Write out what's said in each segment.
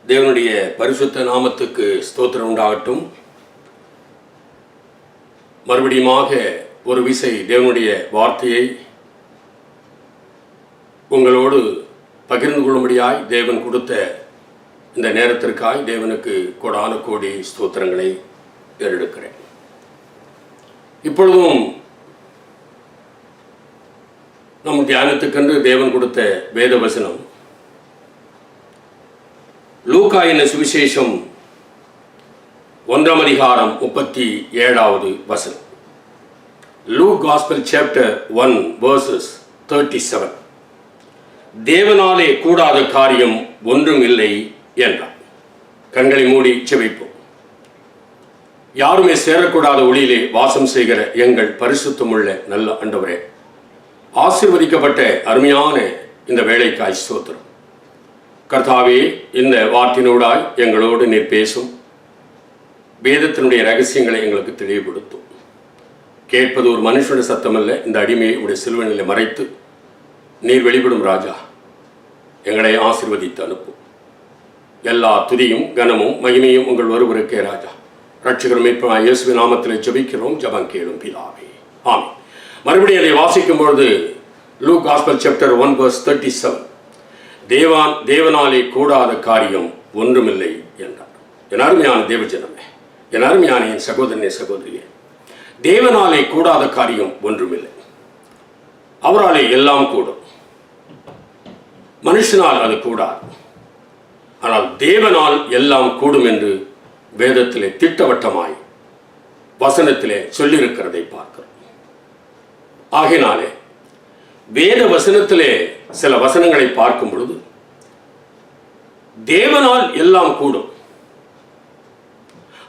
தேவனுடைய பரிசுத்த நாமத்துக்கு ஸ்தோத்திரம் உண்டாகட்டும். மறுபடியுமாக ஒரு விசை தேவனுடைய வார்த்தையை உங்களோடு பகிர்ந்து கொள்ளும்படியாய் தேவன் கொடுத்த இந்த நேரத்திற்காய் தேவனுக்கு கோடான கோடி ஸ்தோத்திரங்களை ஏறெடுக்கிறேன். இப்பொழுதும் நம் தியானத்துக்கென்று தேவன் கொடுத்த வேத வசனம் லூக்கா என்ன சுவிசேஷம் 1 அதிகாரம் 37 வசனம். Luke gospel chapter 1 verses 37. தேவனாலே கூடாத காரியம் ஒன்றும் இல்லை என்றார். கண்களை மூடி செபிப்போம். யாருமே சேரக்கூடாத ஒளியிலே வாசம் செய்கிற எங்கள் பரிசுத்தமுள்ள நல்ல ஆண்டவரே, ஆசீர்வதிக்கப்பட்ட அருமையான இந்த வேலைக்காய் ஸ்தோத்திரம். கர்த்தாவே, இந்த வார்த்தையினூடாய் எங்களோடு நீர் பேசும், வேதத்தினுடைய ரகசியங்களை எங்களுக்கு தெளிவுபடுத்தும். கேட்பது ஒரு மனுஷனுடைய சத்தமல்ல, இந்த அடிமையை உடைய சிலுவையிலே மறைத்து நீர் வெளிப்படும் ராஜா, எங்களை ஆசீர்வதித்து அனுப்பும். எல்லா துதியும் கனமும் மகிமையும் உங்கள் ஒருவருக்கே ராஜா. ரட்சகரும் மீட்புமாய் இயேசுவின் நாமத்திலே ஜெபிக்கிறோம், ஜெபம் கேளும் பிதாவே, ஆமென். மறுபடியும் அதை வாசிக்கும் பொழுது லூக் காஸ்பல் சாப்டர் 1 verse 37, தேவனாலே கூடாத காரியம் ஒன்றுமில்லை என்றார். என் அருமையான தேவஜனமே, என் அருமையான என் சகோதரனே சகோதரியே, தேவனாலே கூடாத காரியம் ஒன்றுமில்லை. அவராலே எல்லாம் கூடும். மனுஷனால் அது கூடாது, ஆனால் தேவனால் எல்லாம் கூடும் என்று வேதத்திலே திட்டவட்டமாய் வசனத்திலே சொல்லியிருக்கிறதை பார்க்கிறோம். ஆகினாலே வேத வசனத்திலே சில வசனங்களை பார்க்கும் பொழுது தேவனால் எல்லாம் கூடும்,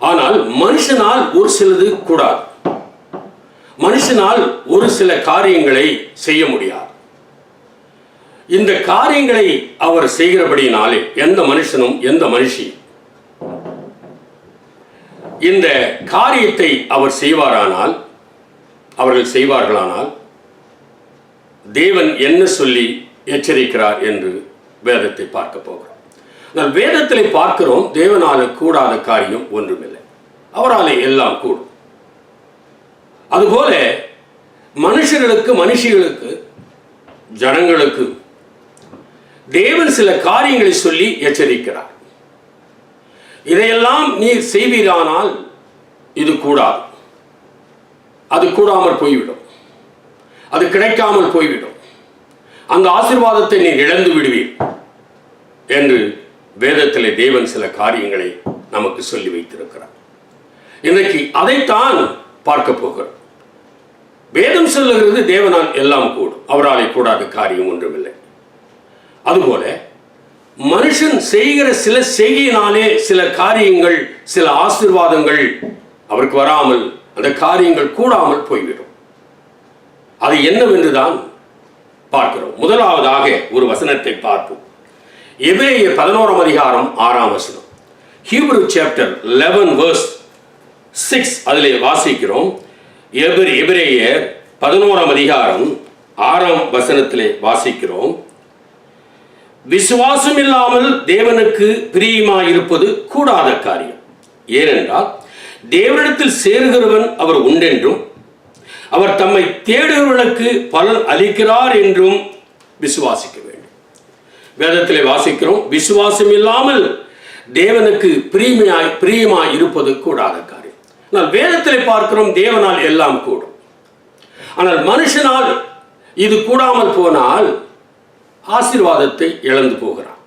ஆனால் மனுஷனால் ஒரு சிலது கூடாது. மனுஷனால் ஒரு சில காரியங்களை செய்ய முடியாது. இந்த காரியங்களை அவர் செய்கிறபடினாலே எந்த மனுஷனும் எந்த மனுஷியும் இந்த காரியத்தை அவர் செய்வாரானால், அவர்கள் செய்வார்களானால் தேவன் என்ன சொல்லி எச்சரிக்கிறார் என்று வேதத்தை பார்க்க போகிறோம். ஆனால் வேதத்திலே பார்க்கிறோம், தேவனால கூடாத காரியம் ஒன்றுமில்லை, அவராலே எல்லாம் கூடும். அதுபோல மனுஷர்களுக்கு, மனுஷிகளுக்கு, ஜனங்களுக்கு தேவன் சில காரியங்களை சொல்லி எச்சரிக்கிறார். இதையெல்லாம் நீர் செய்வீரானால் இது கூடாது, அது கூடாமல் போய்விடும், அது கிடைக்காமல் போய்விடும், அந்த ஆசீர்வாதத்தை நீர் இழந்து விடுவீர் என்று வேதத்திலே தேவன் சில காரியங்களை நமக்கு சொல்லி வைத்திருக்கிறார். இன்றைக்கு அதைத்தான் பார்க்க போகிறோம். வேதம் சொல்லுகிறது தேவனால் எல்லாம் கூடும், அவராலே கூடாத காரியம் ஒன்றுமில்லை. அதுபோல மனுஷன் செய்கிற சில செய்கையினாலே சில காரியங்கள், சில ஆசீர்வாதங்கள் அவருக்கு வராமல், அந்த காரியங்கள் கூடாமல் போய்விடும். அது என்னவென்றுதான் பார்க்கிறோம். முதலாவதாக ஒரு வசனத்தை பார்ப்போம். எபிரேயர் 11 அதிகாரம் 6 வசனம். ஹீப்ரு சாப்டர் 11 verse 6 அதிலே வாசிக்கிறோம். எபிரேயர் 11 அதிகாரம் 6 வசனத்திலே வாசிக்கிறோம். விசுவாசம் இல்லாமல் தேவனுக்கு பிரியமாயிருப்பது கூடாத காரியம். ஏனென்றால் தேவனிடத்தில் சேருகிறவன் அவர் உண்டென்றும், அவர் தம்மை தேடுகிறவர்களுக்கு பலன் அளிக்கிறார் என்றும் விசுவாசிக்க வேண்டும். வேதத்திலே வாசிக்கிறோம், விசுவாசம் இல்லாமல் தேவனுக்கு பிரியமாய் இருப்பது கூடாத காரியம். ஆனால் வேதத்திலே பார்க்கிறோம், தேவனால் எல்லாம் கூடும். ஆனால் மனுஷனால் இது கூடாமல் போனால் ஆசீர்வாதத்தை இழந்து போகிறார்,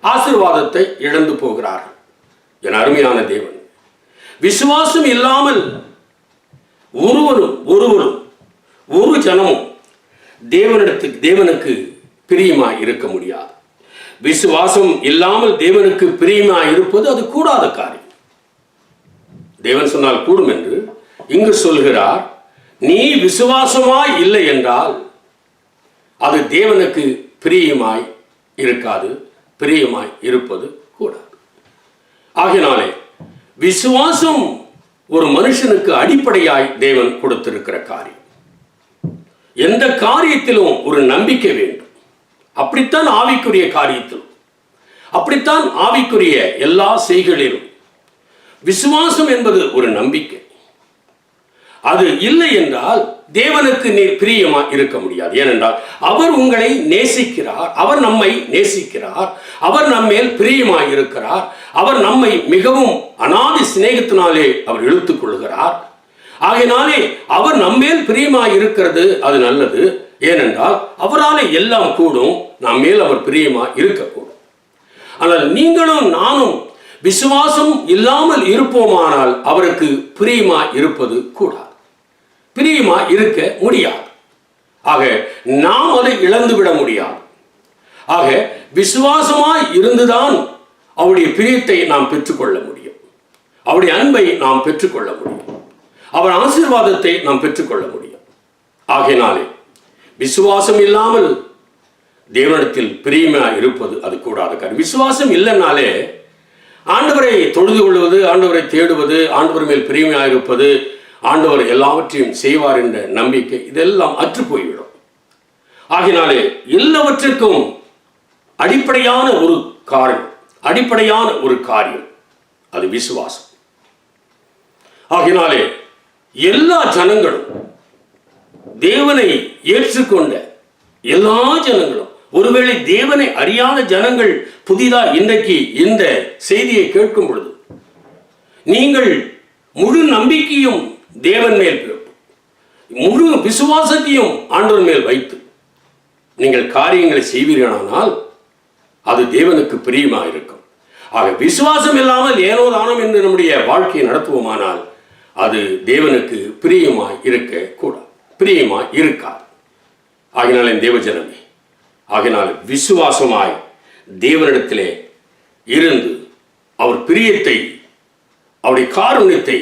ஆசீர்வாதத்தை இழந்து போகிறார்கள். என் அருமையான தேவன், விசுவாசம் இல்லாமல் ஒருவரும் ஒரு ஜனமும் தேவனுக்கு பிரியமாய் இருக்க முடியாது. விசுவாசம் இல்லாமல் தேவனுக்கு பிரியமாய் இருப்பது அது கூடாத காரியம். தேவன் சொன்னால் கூடும் என்று இங்கு சொல்கிறார். நீ விசுவாசமாய் இல்லை என்றால் அது தேவனுக்கு பிரியமாய் இருக்காது, பிரியமாய் இருப்பது கூடாது. ஆகினாலே விசுவாசம் ஒரு மனுஷனுக்கு அடிப்படையாய் தேவன் கொடுத்திருக்கிற காரியம். எந்த காரியத்திலும் ஒரு நம்பிக்கை வேண்டும். அப்படித்தான் ஆவிக்குரிய காரியத்திலும். அப்படித்தான் ஆவிக்குரிய எல்லா செய்களிலும் விசுவாசம் என்பது ஒரு நம்பிக்கை. அது இல்லை என்றால் தேவனுக்கு நீர் பிரியமா இருக்க முடியாது. ஏனென்றால் அவர் உங்களை நேசிக்கிறார், அவர் நம்மை நேசிக்கிறார், அவர் நம்மேல் பிரியமாய் இருக்கிறார், அவர் நம்மை மிகவும் அநாதி சிநேகத்தினாலே அவர் இழுத்துக் கொள்கிறார். ஆகையினாலே அவர் நம்மேல் பிரியமாய் இருக்கிறது அது நல்லது. ஏனென்றால் அவராலே எல்லாம் கூடும், நம்மேல் அவர் பிரியமா இருக்கக்கூடும். ஆனால் நீங்களும் நானும் விசுவாசம் இல்லாமல் இருப்போமானால் அவருக்கு பிரியமா இருப்பது கூடாது, பிரியமா இருக்க முடியாது. ஆக நாம் அதை இழந்துவிட முடியாது. ஆக விசுவாசமாய் இருந்துதான் அவருடைய பிரியத்தை நாம் பெற்றுக்கொள்ள முடியும், அவருடைய அன்பை நாம் பெற்றுக்கொள்ள முடியும், அவர் ஆசீர்வாதத்தை நாம் பெற்றுக்கொள்ள முடியும். ஆகையினாலே விசுவாசம் இல்லாமல் தேவனிடத்தில் பிரியமா இருப்பது அது கூடாத காரியம். விசுவாசம் இல்லைனாலே ஆண்டவரை தொழுது கொள்வது, ஆண்டவரை தேடுவது, ஆண்டவர் மேல் பிரியமையாக இருப்பது, ஆண்டவர் எல்லாவற்றையும் செய்வார் என்ற நம்பிக்கை இதெல்லாம் அற்று போய்விடும். ஆகினாலே எல்லாவற்றுக்கும் அடிப்படையான ஒரு காரணம், அடிப்படையான ஒரு காரியம் அது விசுவாசம். ஆகினாலே எல்லா ஜனங்களும், தேவனை ஏற்றுக்கொண்ட எல்லா ஜனங்களும், ஒருவேளை தேவனை அறியாத ஜனங்கள் புதிதாக இன்றைக்கு இந்த செய்தியை கேட்கும் பொழுது நீங்கள் முழு நம்பிக்கையும் தேவன் மேல், முழு விசுவாசத்தையும் ஆண்டவர் மேல் வைத்து நீங்கள் காரியங்களை செய்வீர்களானால் அது தேவனுக்கு பிரியமாக இருக்கும். ஆக விசுவாசம் இல்லாமல் ஏனோ தானம் என்று நம்முடைய வாழ்க்கையை நடத்துவோமானால் அது தேவனுக்கு பிரியமாய் இருக்க கூடாது, பிரியமாய் இருக்காது. ஆகினாலே தேவஜனமே, ஆகினால விசுவாசமாய் தேவனிடத்திலே இருந்து அவர் பிரியத்தை, அவருடைய காருண்யத்தை,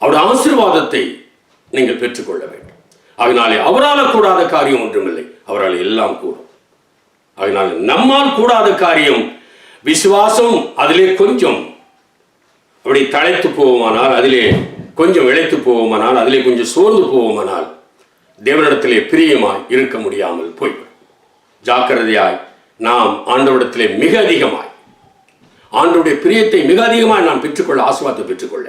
அவருடைய ஆசீர்வாதத்தை நீங்கள் பெற்றுக்கொள்ள வேண்டும். அதனாலே அவரால் கூடாத காரியம் ஒன்றுமில்லை, அவரால் எல்லாம் கூடும். அதனால நம்மால் கூடாத காரியம் விசுவாசம். அதிலே கொஞ்சம் அப்படி தழைத்து போவோமானால், அதிலே கொஞ்சம் இழைத்து போவோமானால், அதிலே கொஞ்சம் சோர்ந்து போவோமானால் தேவனிடத்திலே பிரியமாய் இருக்க முடியாமல் போய்விடும். ஜாக்கிரதையாய் நாம் ஆண்டவரிடத்திலே மிக அதிகமாய், ஆண்டவருடைய பிரியத்தை மிக அதிகமாய் நாம் பெற்றுக்கொள்ள, ஆசீர்வாதத்தை பெற்றுக்கொள்ள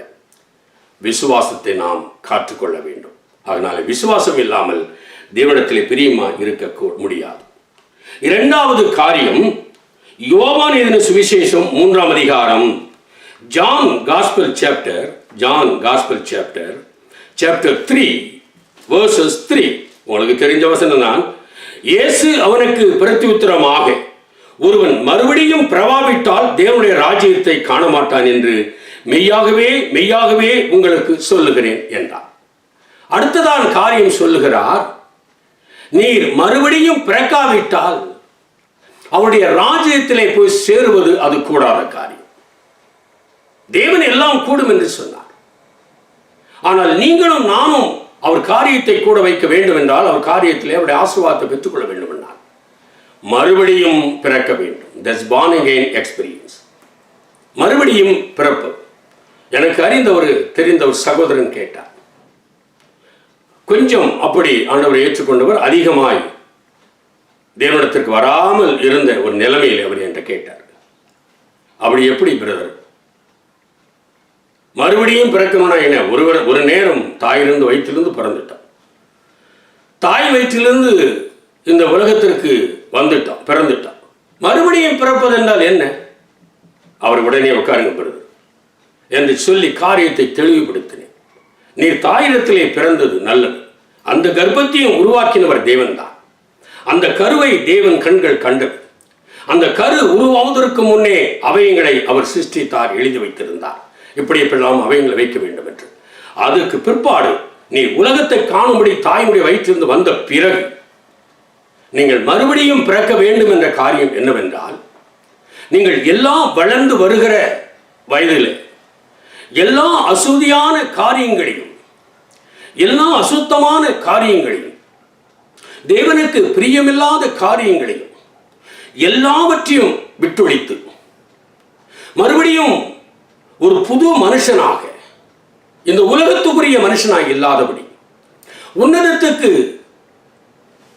விசுவாசத்தை நாம் காத்துக்கொள்ள வேண்டும். அதனால விசுவாசம் இல்லாமல் தேவனிடத்திலே பிரியமாய் இருக்க முடியாது. இரண்டாவது காரியம், யோவான் எழுதின சுவிசேஷம் 3ஆம் அதிகாரம், John Gospel chapter 3 verses 3. உங்களுக்கு தெரிஞ்ச வசனம் தான். இயேசு அவனுக்கு பிரதியுத்தரமாக, ஒருவன் மறுபடியும் பிறவாவிட்டால் தேவனுடைய ராஜ்யத்தை காண மாட்டான் என்று மெய்யாகவே மெய்யாகவே உங்களுக்கு சொல்லுகிறேன் என்றார். அடுத்ததான் காரியம் சொல்லுகிறார், நீர் மறுபடியும் பிறக்காவிட்டால் அவருடைய ராஜ்யத்திலே போய் சேருவது அது கூடாத காரியம். தேவன் எல்லாம் கூடும் என்று சொன்னார். ஆனால் நீங்களும் நானும் அவர் காரியத்தை கூட வைக்க வேண்டும் என்றால், அவர் காரியத்திலே அவருடைய ஆசீர்வாதத்தை பெற்றுக்கொள்ள வேண்டும் என்றால் மறுபடியும் பிறக்க வேண்டும். That's born again experience. மறுபடியும் பிறப்பு. எனக்கு தெரிந்த ஒரு சகோதரன் கேட்டார். கொஞ்சம் அப்படி ஆண்டவரை ஏற்றுக்கொண்டவர், அதிகமாய் தேவனிடத்திற்கு வராமல் இருந்த ஒரு நிலைமையில் அவர் என்று கேட்டார். அப்படி எப்படி பிரதர் மறுபடியும் பிறக்கணும்னா என்ன? ஒரு நேரம் தாயிலிருந்து வயிற்றிலிருந்து பிறந்துட்டான், தாய் வயிற்றிலிருந்து இந்த உலகத்திற்கு வந்துட்டான், பிறந்துட்டான். மறுபடியும் பிறப்பது என்றால் என்ன? அவர் உடனே உட்காருங்க பிரதர் என்று சொல்லி காரியத்தை தெளிவுபடுத்தினேன். நீர் தாயிடத்திலே பிறந்தது நல்லது, அந்த கர்ப்பத்தையும் உருவாக்கினவர் தேவன் தான். அந்த கருவை தேவன் கண்கள் கண்டது. அந்த கரு உருவாவதற்கு முன்னே அவையங்களை அவர் சிருஷ்டித்தார், எழுதி வைத்திருந்தார், இப்படி எப்படிலாம் அவையங்களை வைக்க வேண்டும் என்று. அதுக்கு பிற்பாடு நீ உலகத்தை காணும்படி தாயினுடைய வயிற்றிலிருந்து வந்த பிறகு நீங்கள் மறுபடியும் பிறக்க வேண்டும் என்ற காரியம் என்னவென்றால், நீங்கள் எல்லா வளர்ந்து வருகிற வயதில் எல்லா அசுதியான காரியங்களையும், எல்லா அசுத்தமான காரியங்களையும், தேவனுக்கு பிரியமில்லாத காரியங்களையும் எல்லாவற்றையும் விட்டொழித்து மறுபடியும் ஒரு புது மனுஷனாக, இந்த உலகத்துக்குரிய மனுஷனாக இல்லாதபடி உன்னதத்துக்கு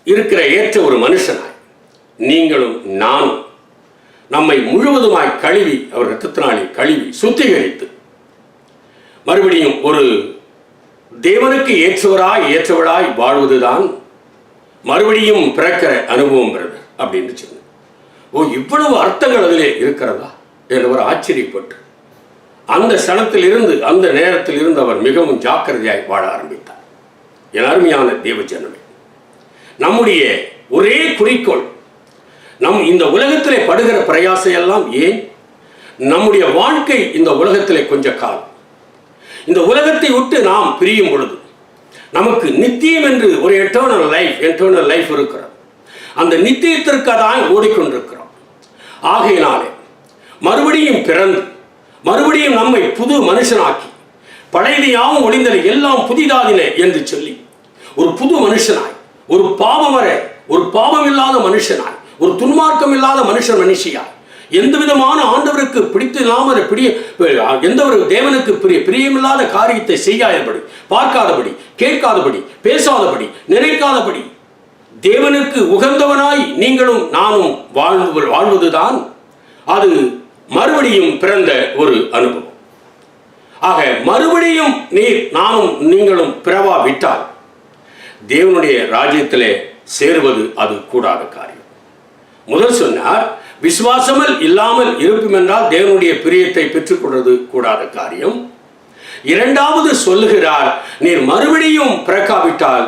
இருக்கிற ஏற்ற ஒரு மனுஷனாய் நீங்களும் நானும் நம்மை முழுவதுமாய் கழுவி, அவர் இரத்தத்தினாலே கழுவி சுத்திகரித்து மறுபடியும் ஒரு தேவனுக்கு ஏற்றவராய் வாழ்வதுதான் மறுபடியும் பிறக்கிற அனுபவம் பிரதர் அப்படின்னு சொன்னார். இவ்வளவு அர்த்தங்கள் அதிலே இருக்கிறதா என்றவர் ஆச்சரியப்பட்டு அந்த ஸ்தலத்தில் இருந்து அந்த நேரத்தில் இருந்து அவர் மிகவும் ஜாக்கிரதையாய் வாழ ஆரம்பித்தார். என் அருமையான தேவஜனமே, நம்முடைய ஒரே குறிக்கோள் நம் இந்த உலகத்திலே படுகிற பிரயாசம் எல்லாம் ஏன்? நம்முடைய வாழ்க்கை இந்த உலகத்திலே கொஞ்ச காலம், இந்த உலகத்தை விட்டு நாம் பிரியும் பொழுது நமக்கு நித்தியம் என்று ஒரு எட்டர்னல் லைஃப் இருக்கிறது. அந்த நித்தியத்திற்காக தான் ஓடிக்கொண்டிருக்கிறோம். ஆகையினாலே மறுபடியும் பிறந்து மறுபடியும் நம்மை புது மனுஷனாக்கி பழையதையாவும் ஒளிந்தலை எல்லாம் புதிதாதினே என்று சொல்லி ஒரு புது மனுஷனாய், ஒரு பாவம் இல்லாத மனுஷனாய், ஒரு துன்மார்க்கம் இல்லாத மனுஷியாய், எந்த விதமான ஆண்டவருக்கு பிடித்து இல்லாமல் எந்த ஒரு தேவனுக்கு பிரியமில்லாத காரியத்தை செய்யாதபடி, பார்க்காதபடி, கேட்காதபடி, பேசாதபடி, நினைக்காதபடி தேவனுக்கு உகந்தவனாய் நீங்களும் நானும் வாழ்வதுதான் அது மறுபடியும் பிறந்த ஒரு அனுபவம். ஆக மறுபடியும் நானும் நீங்களும் பிறவாவிட்டால் தேவனுடைய ராஜ்யத்திலே சேருவது அது கூடாத காரியம். முதல் சொன்னார், விசுவாசமல் இல்லாமல் இருப்பும் என்றால் தேவனுடைய பிரியத்தை பெற்றுக்கொள்வது கூடாத காரியம். இரண்டாவது சொல்லுகிறார், நீர் மறுபடியும் பிறக்காவிட்டால்,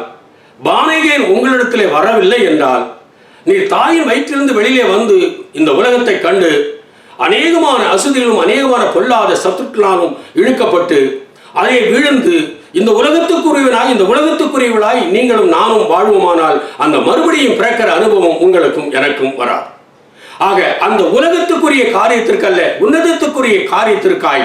பானகேன் உங்களிடத்திலே வரவில்லை என்றால், நீர் தாயின் வயிற்றிலிருந்து வெளியிலே வந்து இந்த உலகத்தை கண்டு அநேகமான அசுதிகளும் அநேகமான பொல்லாத சத்துக்களாலும் இழுக்கப்பட்டு அதை விழுந்து இந்த உலகத்துக்குரியவளாய் நீங்களும் நானும் வாழ்வோமானால் அந்த மறுபடியும் பிறக்கிற அனுபவம் உங்களுக்கும் எனக்கும் வராது. ஆக அந்த உலகத்துக்குரிய காரியத்திற்கல்ல, உன்னதத்துக்குரிய காரியத்திற்காய்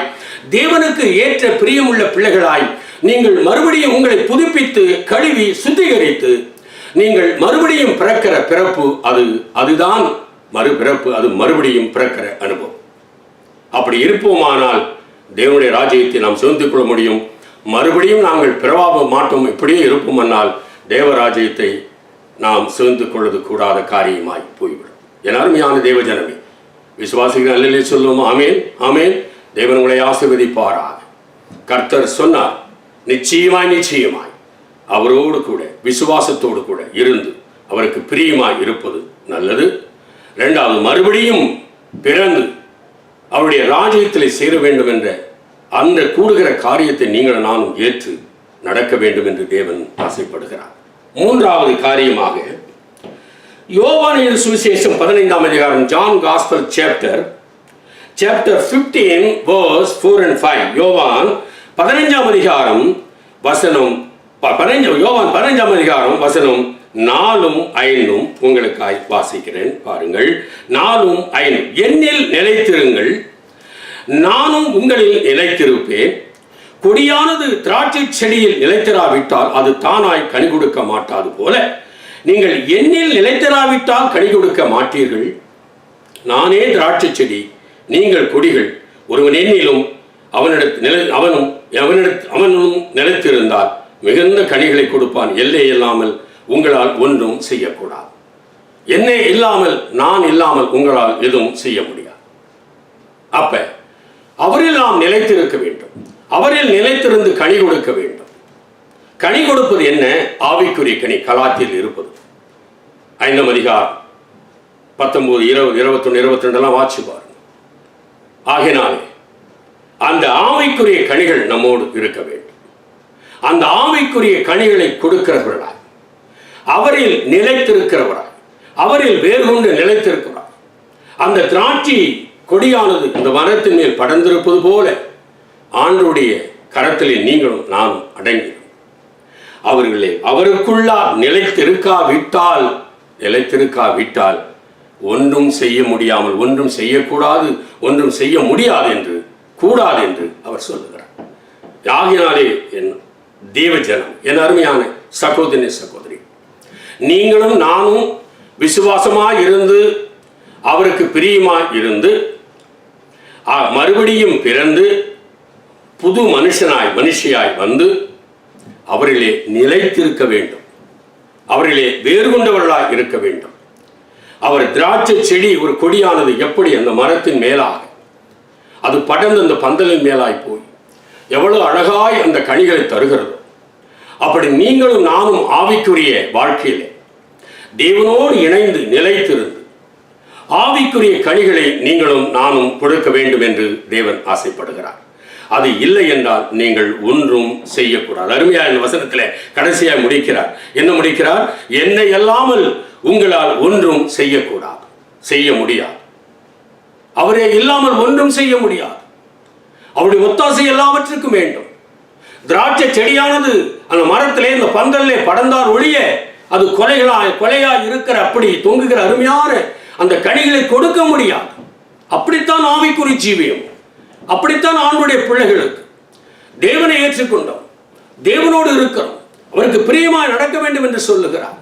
தேவனுக்கு ஏற்ற பிரியமுள்ள பிள்ளைகளாய் நீங்கள் மறுபடியும் உங்களை புதுப்பித்து கழுவி சுத்திகரித்து நீங்கள் மறுபடியும் பிறக்கிற பிறப்பு அதுதான் மறுபிறப்பு. அது மறுபடியும் பிறக்கிற அனுபவம். அப்படி இருப்போமானால் தேவனுடைய ராஜ்யத்தை நாம் சுதந்திரித்துக் கொள்ள முடியும். மறுபடியும் நாங்கள் பிறவாக மாட்டோம், இப்படியே இருப்போம்னால் தேவராஜ்யத்தை நாம் சுதந்திரித்துக் கொள்வது கூடாத காரியமாய் போய்விடும். என் அருமையான தேவஜனமே, விசுவாசிகள் அல்லலே சொல்லுவோம். ஆமேன், ஆமேன். தேவன் உங்களை ஆசீர்வதிப்பாராக. கர்த்தர் சொன்னார், நிச்சயமாய் அவரோடு கூட விசுவாசத்தோடு கூட இருந்து அவருக்கு பிரியமாய் இருப்பது நல்லது. இரண்டாவது, மறுபடியும் பிறந்து அவருடைய ராஜ்யத்தில் சேர வேண்டும் என்ற அந்த கூடுகிற காரியத்தை நீங்கள் நானும் ஏற்று நடக்க வேண்டும் என்று தேவன் ஆசைப்படுகிறார். மூன்றாவது காரியமாக யோவானின் சுவிசேஷம் 15ஆம் அதிகாரம், John gospel chapter 15 verse 4 and 5. யோவான் 15ஆம் அதிகாரம் வசனம் 4 5 உங்களுக்காய் வாசிக்கிறேன். பாருங்கள், 4 5. என்னில் நிலைத்திருங்கள், நானும் உங்களில் நிலைத்திருப்பேன். கொடியானது திராட்சை செடியில் நிலைத்திராவிட்டால் அது தானாய் கனி கொடுக்க மாட்டாது போல, நீங்கள் என்னில் நிலைத்திராவிட்டால் கனி கொடுக்க மாட்டீர்கள். நானே திராட்சை செடி, நீங்கள் கொடிகள். ஒருவன் என்னிலும் அவனும் நிலைத்திருந்தால் மிகுந்த கனிகளை கொடுப்பான். எல்லை இல்லாமல் உங்களால் ஒன்றும் செய்யக்கூடாது. என்னை இல்லாமல், நான் இல்லாமல் உங்களால் எதுவும் செய்ய முடியாது. அப்ப அவரில் நாம் நிலைத்திருக்க வேண்டும். அவரில் நிலைத்திருந்து கனி கொடுக்க வேண்டும். கனி கொடுப்பது என்ன? ஆவிக்குரிய கனி. கலாத்தியில் இருப்பது 5ஆம் அதிகாரம் 19, 20, 21, 22 வாட்சி பாருங்க. ஆகினாலே அந்த ஆவிக்குரிய கனிகள் நம்மோடு இருக்க வேண்டும். அந்த ஆவிக்குரிய கனிகளை கொடுக்கிறவர்களாய், அவரில் நிலைத்திருக்கிறவராய், அவரில் வேறு கொண்டு நிலைத்திருக்கிறார். அந்த திராட்சை கொடியானது இந்த மரத்தின் மேல் படர்ந்திருப்பது போல ஆண்டவருடைய கரத்திலே நீங்களும் நானும் அடங்கிடும். அவருக்குள்ளா நிலைத்திருக்காவிட்டால் ஒன்றும் செய்ய முடியாமல், ஒன்றும் செய்யக்கூடாது, ஒன்றும் செய்ய முடியாது என்று, கூடாது என்று அவர் சொல்லுகிறார். ஆகினாலே என் தேவஜனம், என் அருமையான சகோதரி, நீங்களும் நானும் விசுவாசமாய் இருந்து அவருக்கு பிரியமாய் இருந்து மறுபடியும் பிறந்து புது மனுஷியாய் வந்து அவரிலே நிலைத்திருக்க வேண்டும். அவரிலே வேறு கொண்டவர்களாய் இருக்க வேண்டும். அவர் திராட்சை செடி ஒரு கொடியானது எப்படி அந்த மரத்தின் மேலாக அது படர்ந்து அந்த பந்தலின் மேலாய் போய் எவ்வளவு அழகாய் அந்த கனிகளை தருகிறதோ, அப்படி நீங்களும் நானும் ஆவிக்குரிய வாழ்க்கையிலே தேவனோடு இணைந்து நிலைத்திருந்து ஆவிக்குரிய கனிகளை நீங்களும் நானும் கொடுக்க வேண்டும் என்று தேவன் ஆசைப்படுகிறார். அது இல்லை என்றால் நீங்கள் ஒன்றும் செய்யக்கூடாது. அருமையா இந்த வசனத்தில் கடைசியாக முடிக்கிறார். என்ன முடிக்கிறார்? என்னை அல்லாமல் உங்களால் ஒன்றும் செய்யக்கூடாது, செய்ய முடியாது. அவரே இல்லாமல் ஒன்றும் செய்ய முடியாது. அவருடைய ஒத்தாசை எல்லாவற்றுக்கும் வேண்டும். திராட்சை செடியானது அந்த மரத்திலே இந்த பந்தலிலே படர்ந்தார் ஒழிய அது கொலையாய் இருக்கிற அப்படி தொங்குகிற அருமையான அந்த கனிகளை கொடுக்க முடியாது. அப்படித்தான் ஆவிக்குரிய ஜீவியம், அப்படித்தான் ஆண்டுடைய பிள்ளைகளுக்கு தேவனை ஏற்றுக்கொண்டோம், தேவனோடு இருக்கிறோம், அவருக்கு பிரியமாய் நடக்க வேண்டும் என்று சொல்லுகிறார்.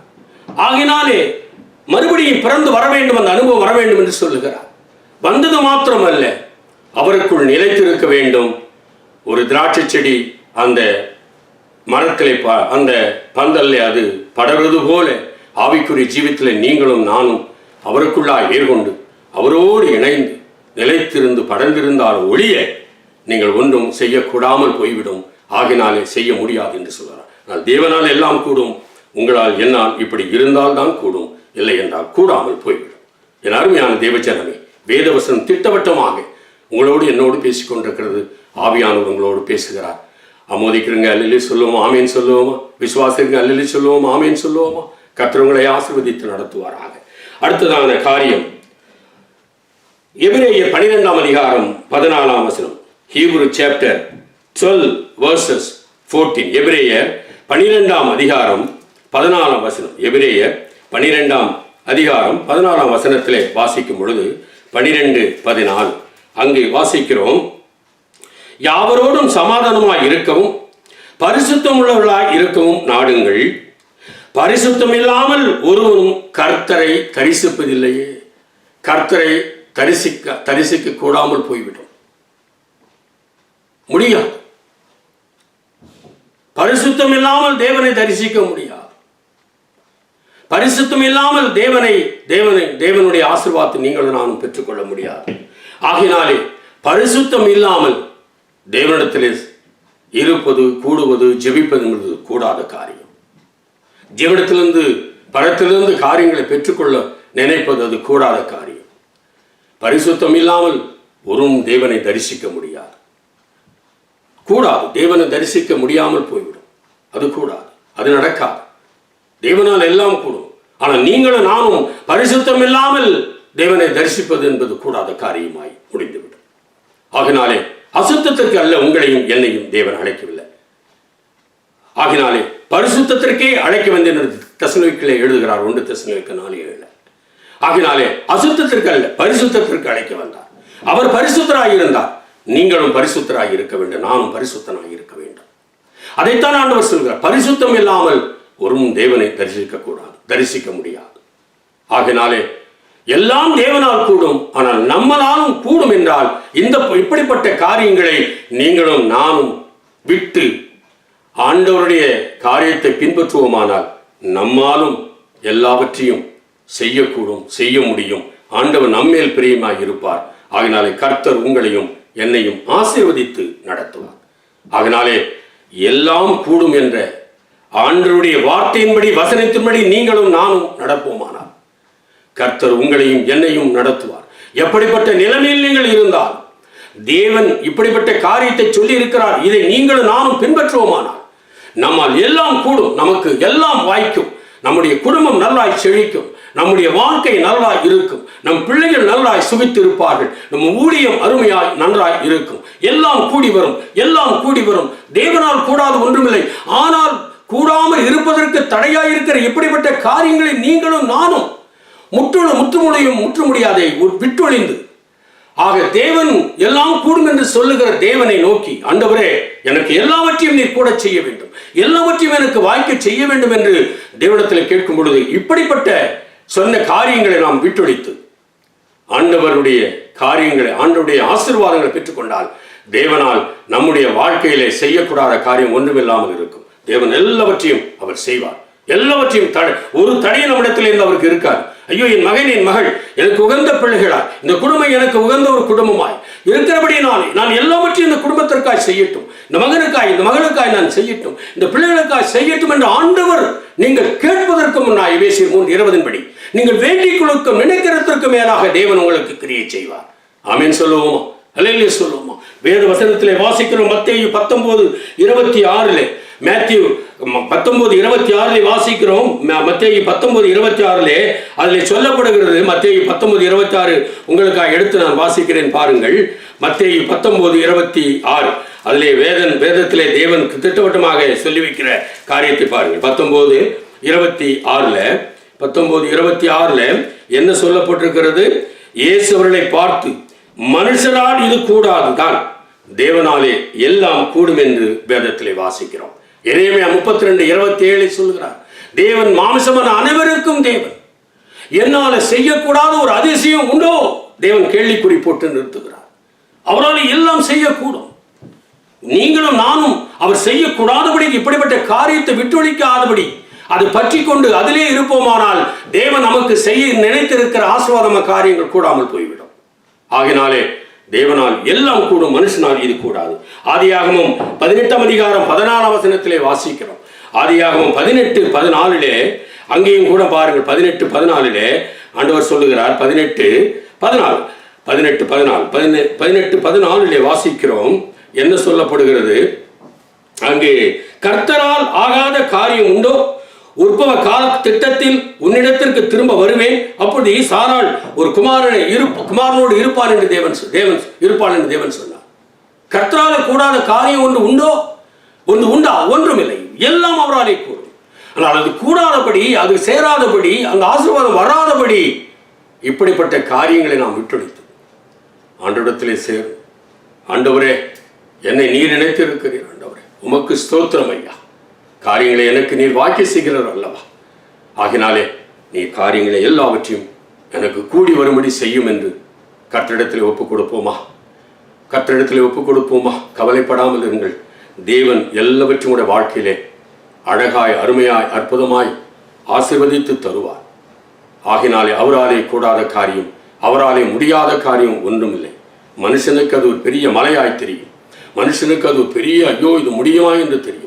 ஆகினாலே மறுபடியும் பிறந்து வர வேண்டும், அந்த அனுபவம் வர வேண்டும் என்று சொல்லுகிறார். வந்தது மாத்திரமல்ல, அவருக்குள் நிலைத்திருக்க வேண்டும். ஒரு திராட்சை செடி அந்த மரத்திலே அந்த பந்தல்ல அது படர்வது போல ஆவிக்குரிய ஜீவியத்தில் நீங்களும் நானும் அவருக்குள்ளாய் ஏற்கொண்டு அவரோடு இணைந்து நிலைத்திருந்து படர்ந்திருந்தால் ஒழிய நீங்கள் ஒன்றும் செய்யக்கூடாமல் போய்விடும். ஆகினாலே செய்ய முடியாது என்று சொல்கிறார். ஆனால் தேவனால் எல்லாம் கூடும், உங்களால் என்னால் இப்படி இருந்தால் தான் கூடும், இல்லை என்றால் கூடாமல் போய்விடும். என் அருமையான தேவஜனமே, வேதவசனம் திட்டவட்டமாக உங்களோடு என்னோடு பேசிக்கொண்டிருக்கிறது. ஆவியானவர் உங்களோடு பேசுகிறார். ஆமோதிக்கிறங்க, அல்லிலே சொல்லுவோமா, ஆமேன் சொல்லுவோமா? விசுவாசிங்க, அல்லிலே சொல்லுவோமா, ஆமேன் சொல்லுவோமா? கர்த்தர் உங்களை ஆசீர்வதித்து நடத்துவாராக. அடுத்ததான காரியம் எபிரேயர் 12ஆம் அதிகாரம் 14ஆம் வசனம். Hebrew chapter 12 verses 14. எபிரேயர் 12ஆம் அதிகாரம் 14ஆம் வசனம். எபிரேயர் 12ஆம் அதிகாரம் 14ஆம் வசனத்திலே வாசிக்கும் பொழுது 12:14 அங்கு வாசிக்கிறோம். யாவரோடும் சமாதானமாய் இருக்கவும் பரிசுத்தம் உள்ளவர்களாய் இருக்கவும் நாடுங்கள். பரிசுத்தம் இல்லாமல் ஒருவனும் கர்த்தரை தரிசிப்பதில்லையே. கர்த்தரை தரிசிக்க கூடாமல் போய்விடும், முடியாது. பரிசுத்தம் இல்லாமல் தேவனை தரிசிக்க முடியாது. பரிசுத்தம் இல்லாமல் தேவனுடைய ஆசீர்வாதத்தை நீங்களும் நானும் பெற்றுக்கொள்ள முடியாது. ஆகினாலே பரிசுத்தம் இல்லாமல் தேவனிடத்திலே இருப்பது, கூடுவது, ஜெபிப்பது என்பது கூடாத காரியம். ஜீவனத்திலிருந்து பரத்திலிருந்து காரியங்களை பெற்றுக்கொள்ள நினைப்பது அது கூடாத காரியம். பரிசுத்தம் இல்லாமல் ஒருவரும் தேவனை தரிசிக்க முடியாது, கூடாது. தேவனை தரிசிக்க முடியாமல் போய்விடும், அது கூடாது, அது நடக்காது. தேவனால் எல்லாம் கூடும். ஆனால் நீங்களும் நானும் பரிசுத்தம் இல்லாமல் தேவனை தரிசிப்பது என்பது கூடாத காரியமாய் முடிந்துவிடும். ஆகினாலே அசுத்தத்திற்கு அல்ல உங்களையும் என்னையும் தேவன் அழைக்கவில்லை. ஆகினாலே பரிசுத்தத்திற்கே அழைக்க வந்த தெசலோனிக்கேயிலே எழுதுகிறார், 1 தெசலோனிக்கேயர் 4:7. ஆகினாலே அசுத்தத்திற்கு அல்ல பரிசுத்தத்திற்கு அழைக்க வந்தார். அவர் பரிசுத்தராய் இருந்தார், நீங்களும் பரிசுத்தராய் இருக்க வேண்டும், நானும் பரிசுத்தனாய் இருக்க வேண்டும். அதைத்தான் ஆண்டவர் சொல்கிறார். பரிசுத்தம் இல்லாமல் ஒருவரும் தேவனை தரிசிக்க முடியாது. ஆகினாலே எல்லாம் தேவனால் கூடும், ஆனால் நம்மளாலும் கூடும் என்றால் இப்படிப்பட்ட காரியங்களை நீங்களும் நானும் விட்டு ஆண்டவருடைய காரியத்தை பின்பற்றுவோமானால் நம்மாலும் எல்லாவற்றையும் செய்யக்கூடும், செய்ய முடியும். ஆண்டவர் நம்மேல் பிரியமாய் இருப்பார். ஆகினாலே கர்த்தர் உங்களையும் என்னையும் ஆசீர்வதித்து நடத்துவார். ஆகினாலே எல்லாம் கூடும் என்ற ஆண்டவருடைய வார்த்தையின்படி, வசனத்தின்படி நீங்களும் நானும் நடப்போமானால் கர்த்தர் உங்களையும் என்னையும் நடத்துவார். எப்படிப்பட்ட நிலைமையில் நீங்கள் இருந்தால் தேவன் இப்படிப்பட்ட காரியத்தை சொல்லி இருக்கிறார், இதை நீங்களும் நானும் பின்பற்றுவோமானால் நம்மால் எல்லாம் கூடும், நமக்கு எல்லாம் வாய்க்கும், நம்முடைய குடும்பம் நல்லாய் செழிக்கும், நம்முடைய வாழ்க்கை நல்லாய் இருக்கும், நம் பிள்ளைகள் நல்லாய் சுகித்து இருப்பார்கள், நம்ம ஊழியம் அருமையாய் நன்றாய் இருக்கும். எல்லாம் கூடி வரும், எல்லாம் கூடி வரும். தேவனால் கூடாது ஒன்றுமில்லை. ஆனால் கூடாமல் இருப்பதற்கு தடையாயிருக்கிற இப்படிப்பட்ட காரியங்களை நீங்களும் நானும் முற்று முடியாதை விட்டொழிந்து, ஆக தேவன் எல்லாம் கூடும் என்று சொல்லுகிற தேவனை நோக்கி, ஆண்டவரே எனக்கு எல்லாவற்றையும் நீர் கூட செய்ய வேண்டும், எல்லாவற்றையும் எனக்கு வாய்க்க செய்ய வேண்டும் என்று தேவனிடத்தில் கேட்கும் பொழுது இப்படிப்பட்ட சொன்ன காரியங்களை நாம் விட்டொழித்து ஆண்டவருடைய காரியங்களை, ஆண்டவருடைய ஆசீர்வாதங்களை பெற்றுக்கொண்டால் தேவனால் நம்முடைய வாழ்க்கையிலே செய்யக்கூடாத காரியம் ஒன்றுமில்லாமல் இருக்கும். தேவன் எல்லாவற்றையும் அவர் செய்வார். எல்லாவற்றையும் ஒரு தடை நம்மிடத்தில் இருந்து அவருக்கு இருக்காது. ஐயோ, என் மகன் என் மகள் எனக்கு உகந்த பிள்ளைகளாய், இந்த குடும்பம் எனக்கு உகந்த ஒரு குடும்பமாய் இருக்கிறபடினாலே நான் எல்லாவற்றையும் இந்த குடும்பத்திற்காய் செய்யட்டும், இந்த மகனுக்காய் இந்த மகளுக்காய் நான் செய்யட்டும், இந்த பிள்ளைகளுக்காய் செய்யட்டும் என்று ஆண்டவர் நீங்கள் கேட்பதற்கு முன்னாய் எபேசியர் 3:20 படி நீங்கள் வேண்டிக் கொள்ளும் நினைக்கிறதற்கு மேலாக தேவன் உங்களுக்கு கிரியை செய்வார். ஆமென் சொல்லுவோமா? அல்லேலூயா சொல்லுவோமா? வேத வசனத்திலே வாசிக்கிறோம். மத்தேயு 19:26 மேத்யூ 19:26 வாசிக்கிறோம். மத்தேயு 19:26 அதில் சொல்லப்படுகிறது. மத்தேயு 19:26 உங்களுக்காக எடுத்து நான் வாசிக்கிறேன் பாருங்கள். மத்தேயு 19:26 அதிலே வேதத்திலே தேவன் திட்டவட்டமாக சொல்லி வைக்கிற காரியத்தை பாருங்கள். 19:26 என்ன சொல்லப்பட்டிருக்கிறது? இயேசு அவர்களை பார்த்து, மனுஷரால் இது கூடாதுதான், தேவனாலே எல்லாம் கூடும் என்று வேதத்திலே வாசிக்கிறோம். எரேமியா 32:27 சொல்கிறார், தேவன் மாம்சமான அனைவருக்கும் தேவன், என்னால செய்யக்கூடாத ஒரு அதிசயம் உண்டோ? தேவன் கேள்விக்குறி போட்டு நிறுத்துகிறார். அவரால் எல்லாம் செய்யக்கூடும். நீங்களும் நானும் அவர் செய்யக்கூடாதபடி இப்படிப்பட்ட காரியத்தை விட்டொழிக்காதபடி அது பற்றி கொண்டு அதிலே இருப்போமானால் தேவன் நமக்கு செய்ய நினைத்திருக்கிற ஆசீர்வாதமான காரியங்கள் கூடாமல் போய்விடும். ஆகினாலே தேவனால் எல்லாம் கூடும், மனுஷனால் இது கூடாது. ஆதியாகமம் 18:14 வாசிக்கிறோம். ஆதியாகமம் 18:14 அங்கேயும் கூட பாருங்கள். 18:14 ஆண்டவர் சொல்லுகிறார். 18:14 வாசிக்கிறோம். என்ன சொல்லப்படுகிறது? அங்கே கர்த்தரால் ஆகாத காரியம் உண்டோ? உற்பவ கால திட்டத்தில் உன்னிடத்திற்கு திரும்ப வருவேன், அப்பொழுது சாராள் ஒரு குமாரனோடு இருப்பான் என்று தேவன் சொன்னார். கர்த்தரால கூடாத காரியம் ஒன்று உண்டோ? ஒன்று உண்டா? ஒன்றுமில்லை, எல்லாம் அவராலே கூடும். ஆனால் அது கூடாதபடி, அது சேராதபடி, அந்த ஆசீர்வாதம் வராதபடி இப்படிப்பட்ட காரியங்களை நாம் விட்டொழித்து ஆண்டவரிடத்திலே சேரும். ஆண்டவரே, என்னை நீர் நினைத்திருக்கிறீர். ஆண்டவரே, உமக்கு ஸ்தோத்திரம் ஐயா. காரியங்களை எனக்கு நீர் வாக்கி செய்கிறவர் அல்லவா? ஆகினாலே நீ காரியங்களை எல்லாவற்றையும் எனக்கு கூடி வரும்படி செய்யும் என்று கர்த்தரிடத்தில் ஒப்புக் கொடுப்போமா? கவலைப்படாமல் இருங்கள். தேவன் எல்லாவற்றையும் வாழ்க்கையிலே அழகாய், அருமையாய், அற்புதமாய் ஆசீர்வதித்து தருவார். ஆகினாலே அவராலே கூடாத காரியம், அவராலே முடியாத காரியம் ஒன்றுமில்லை. மனுஷனுக்கு அது ஒரு பெரிய மலையாய் தெரியும், மனுஷனுக்கு அது ஒரு பெரிய ஐயோ இது முடியுமா என்று தெரியும்.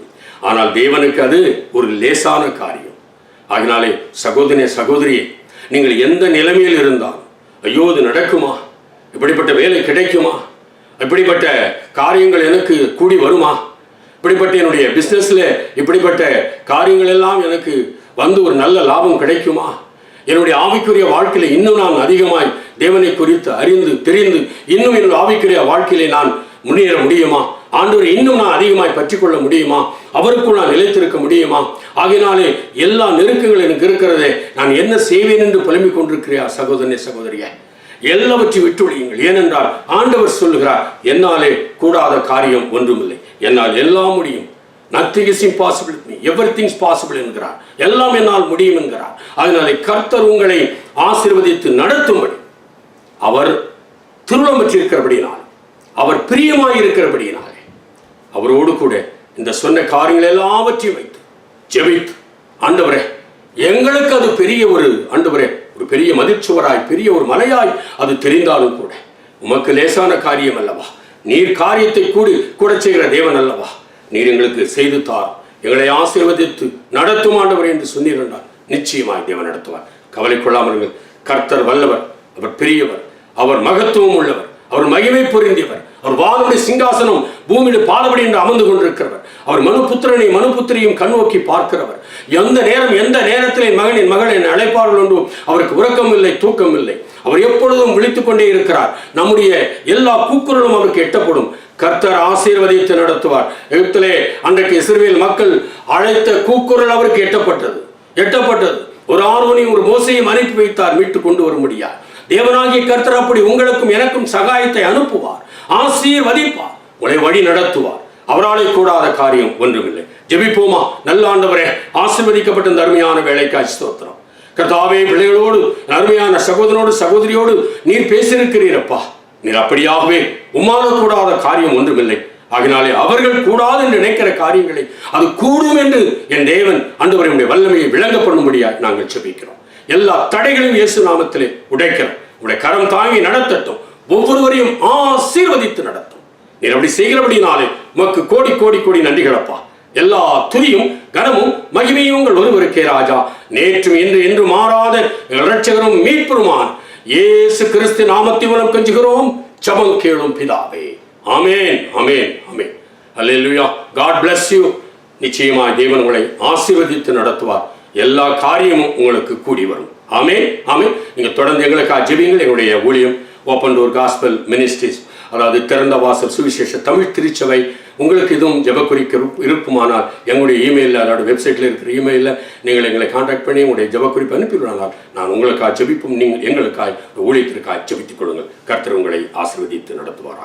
ஆனால் தேவனுக்கு அது ஒரு லேசான காரியம். ஆகினாலே சகோதரியே, நீங்கள் எந்த நிலைமையில் இருந்தாலும், ஐயோ இது நடக்குமா, இப்படிப்பட்ட வேலை கிடைக்குமா, இப்படிப்பட்ட காரியங்கள் எனக்கு கூடி வருமா, இப்படிப்பட்ட என்னுடைய பிஸ்னஸில் இப்படிப்பட்ட காரியங்கள் எல்லாம் எனக்கு வந்து ஒரு நல்ல லாபம் கிடைக்குமா, என்னுடைய ஆவிக்குரிய வாழ்க்கையில் இன்னும் நான் அதிகமாய் தேவனை குறித்து அறிந்து தெரிந்து இன்னும் என்னுடைய ஆவிக்குரிய வாழ்க்கையிலே நான் முன்னேற முடியுமா, ஆண்டவரை இன்னும் நான் அதிகமாய் பற்றிக்கொள்ள முடியுமா, அவருக்குள் நான் நிலைத்திருக்க முடியுமா? ஆகினாலே எல்லா நெருக்கங்கள் எனக்கு இருக்கிறதே, நான் என்ன செய்வேன் என்று புலம்பிக் கொண்டிருக்கிறியா சகோதரியே, எல்லாவற்றையும் விட்டுவிடுங்கள். ஏனென்றால் ஆண்டவர் சொல்லுகிறார், என்னாலே கூடாத காரியம் ஒன்றுமில்லை, என்னால் எல்லாம் முடியும். Nothing is impossible with me, everything is possible என்கிறார். எல்லாம் என்னால் முடியும் என்கிறார். அதனாலே கர்த்தர் உங்களை ஆசீர்வதித்து நடத்தும்படி, அவர் திருவுளம் பெற்றிருக்கிறபடினால், அவர் பிரியமாய் இருக்கிறபடினாலே, அவரோடு கூட இந்த சொன்ன காரியங்கள் எல்லாவற்றையும் வைத்து ஜெபித்து, ஆண்டவரே எங்களுக்கு அது பெரிய ஒரு ஆண்டவரே ஒரு பெரிய மதிச்சுவராய், பெரிய ஒரு மலையாய் அது தெரிந்தாலும் கூட உமக்கு லேசான காரியம் அல்லவா? நீர் காரியத்தை கூட செய்கிற தேவன் அல்லவா? நீர் எங்களுக்கு செய்து தார், எங்களை ஆசீர்வதித்து நடத்தும் ஆண்டவர் என்று சொன்னீர் என்றால் நிச்சயமாய் தேவன் நடத்துவார். கவலை கொள்ளாமல், கர்த்தர் வல்லவர், அவர் பெரியவர், அவர் மகத்துவம் உள்ளவர், அவர் மகிமை பொருந்தியவர், அவர் வானுடைய சிங்காசனம் பூமியில் பாதபடி என்று அமர்ந்து கொண்டிருக்கிறவர், அவர் மனுபுத்திரையும் கண்ணோக்கி பார்க்கிறவர். எந்த நேரத்தில் என் மகள் என்னை அழைப்பார்கள் என்று அவருக்கு உறக்கம் இல்லை, தூக்கம் இல்லை. அவர் எப்பொழுதும் விழித்துக் கொண்டே இருக்கிறார். நம்முடைய எல்லா கூக்குரலும் அவருக்கு எட்டப்படும். கர்த்தர் ஆசீர்வதித்து நடத்துவார். எகிப்திலே அன்றைக்கு இஸ்ரவேல் மக்கள் அழைத்த கூக்குரல் அவருக்கு எட்டப்பட்டது. ஒரு ஆரோனையும் ஒரு மோசையும் அனுப்பி வைத்தார் மீட்டு கொண்டு வர முடியாது. தேவனாகிய கர்த்தர் அப்படி உங்களுக்கும் எனக்கும் சகாயத்தை அனுப்புவார், ஆசீர்வதிப்பார், உங்களை வழி நடத்துவார். அவராலே கூடாத காரியம் ஒன்றுமில்லை. ஜெபிப்போமா? நல்ல ஆண்டவரே, ஆசீர்வதிக்கப்பட்ட இந்த அருமையான வேலைக்காய் ஸ்தோத்திரம். கர்த்தாவே, பிள்ளைகளோடு அருமையான சகோதரியோடு நீர் பேசியிருக்கிறீரப்பா. நீர் அப்படியாகவே உம்மால கூடாத காரியம் ஒன்றுமில்லை. ஆகினாலே அவர்கள் கூடாது என்று நினைக்கிற காரியங்களை அது கூடும் என்று என் தேவன் ஆண்டவருடைய வல்லமையை விளங்க பண்ணும்படியாக நாங்கள் ஜெபிக்கிறோம். எல்லா தடைகளையும் இயேசு நாமத்திலே உடைக்கிறோம். உடைய கரம் தாங்கி நடத்தட்டும், ஒவ்வொருவரையும் ஆசீர்வதித்து நடத்தும். நீர் அப்படி செய்கிறபடினாலே உமக்கு கோடி கோடி கோடி நன்றிகளப்பா. எல்லா துதியும் கனமும் மகிமையும் உங்கள் ஒருவருக்கே ராஜா. நேற்றும் இன்று என்று மாறாத எங்கள் இரட்சகரும் மீட்பருமான இயேசு கிறிஸ்து நாமத்தின் மூலம் கெஞ்சுகிறோம், ஜெபம் கேளும் பிதாவே. ஆமென், ஆமென், ஆமென். அல்லேலூயா. God bless you. நிச்சயமாய் தேவன் உங்களை ஆசீர்வதித்து நடத்துவார். எல்லா காரியமும் உங்களுக்கு கூடி வரும். ஆமென், ஆமென். நீங்க தொடர்ந்து எங்களுக்காக ஜெபியுங்கள். எங்களுடைய ஊழியம் ஓப்பன் டோர் காஸ்பல் மினிஸ்ட்ரிஸ், அதாவது திறந்த வாசல் சுவிசேஷ தமிழ் திருச்சபை. உங்களுக்கு எதுவும் ஜெபக்குறிக்க இருக்குமானால் எங்களுடைய இமெயிலில், அதாவது வெப்சைட்டில் இருக்கிற இமெயிலில் நீங்கள் எங்களை கான்டாக்ட் பண்ணி உங்களுடைய ஜெபக்குறிப்பு அனுப்பிவிடானால் நான் உங்களுக்காக ஜெபிப்பும், நீங்கள் எங்களுக்காய் ஊழியத்திற்காக ஜெபித்துக் கொள்ளுங்கள். கர்த்தர் உங்களை ஆசீர்வதித்து நடத்துவாரா.